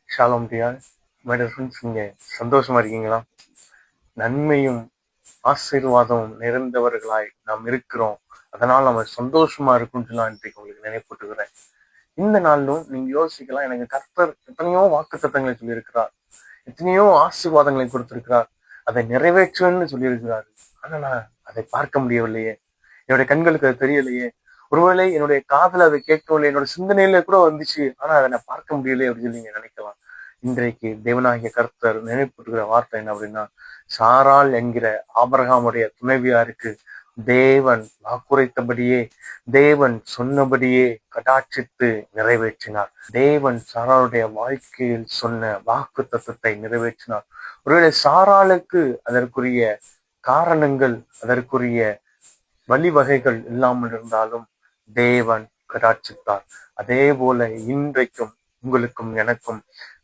Shalom dear my dear friends, நீங்க சந்தோஷமா இருக்கீங்களா? நன்மையும் ஆசீர்வாதமும் நிறைந்தவர்களாய் நாம் இருக்கிறோம். அதனால் நம்ம சந்தோஷமா இருக்கும்னு சொல்லி நான் இன்றைக்கு உங்களுக்கு நினைப்பூட்டுகிறேன். இந்த நாளிலும் நீங்க யோசிக்கலாம், எனக்கு கர்த்தர் எத்தனையோ வாக்கு தத்தங்களை சொல்லியிருக்கிறார், எத்தனையோ ஆசீர்வாதங்களை கொடுத்திருக்கிறார், அதை நிறைவேற்றுன்னு சொல்லியிருக்கிறார். ஆனா நான் அதை பார்க்க முடியவில்லையே, என்னுடைய கண்களுக்கு அது தெரியலையே, ஒருவேளை என்னுடைய காதுல அதை கேட்கவில்லை, என்னோட சிந்தனையில கூட வந்துச்சு, ஆனா அதை நான் பார்க்க முடியலையே அப்படின்னு சொல்லி நீங்க நினைக்கலாம். இன்றைக்கு தேவனாகிய கர்த்தர் நினைப்பூட்டுகிற வார்த்தை என்ன அப்படின்னா, சாராள் என்கிற ஆபிரகாமுடைய துணைவியாருக்கு தேவன் வாக்குரைத்தபடியே, தேவன் சொன்னபடியே கடாட்சித்து நிறைவேற்றினார். தேவன் சாராளுடைய வாழ்க்கையில் சொன்ன வாக்கு தத்தத்தை நிறைவேற்றினார். ஒருவேளை சாராளுக்கு அதற்குரிய காரணங்கள், அதற்குரிய வழிவகைகள் இல்லாமல் இருந்தாலும் தேவன் கடாட்சித்தார். அதே போல இன்றைக்கும் உங்களுக்கும் எனக்கும்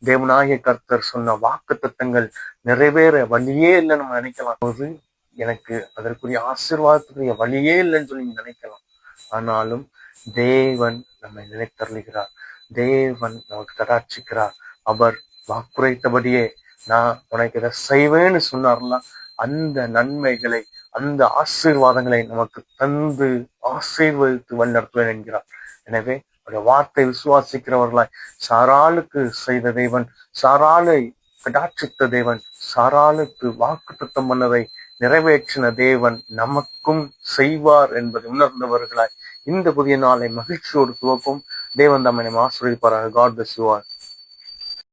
தேவனாகிய கர்த்தர் சொன்ன வாக்கு தத்தங்கள் நிறைவேற வழியே இல்லைன்னு நம்ம நினைக்கலாம் போது, எனக்கு அதற்குரிய ஆசீர்வாதத்துக்குரிய வழியே இல்லைன்னு சொல்லி நீங்க நினைக்கலாம். ஆனாலும் தேவன் நம்மை நினைத்தருளுகிறார், தேவன் நமக்கு கடாட்சிக்கிறார். அவர் வாக்குரைத்தபடியே நான் உனக்கு இதை செய்வேன்னு சொன்னார்னா, அந்த நன்மைகளை, அந்த ஆசீர்வாதங்களை நமக்கு தந்து ஆசீர்வதித்து வழிநடத்துவேன் என்கிறார். எனவே அவருடைய வார்த்தை விசுவாசிக்கிறவர்களாய், சாராளுக்கு செய்த தேவன், சாராளை கடாட்சித்த தேவன், சாராளுக்கு வாக்கு தத்தம் பண்ணதை நிறைவேற்றின தேவன் நமக்கும் செய்வார் என்பதை உணர்ந்தவர்களாய் இந்த புதிய நாளை மகிழ்ச்சியோடு துவக்கும். தேவன் தம்மை ஆசீர்வதிப்பாராக. God bless you all.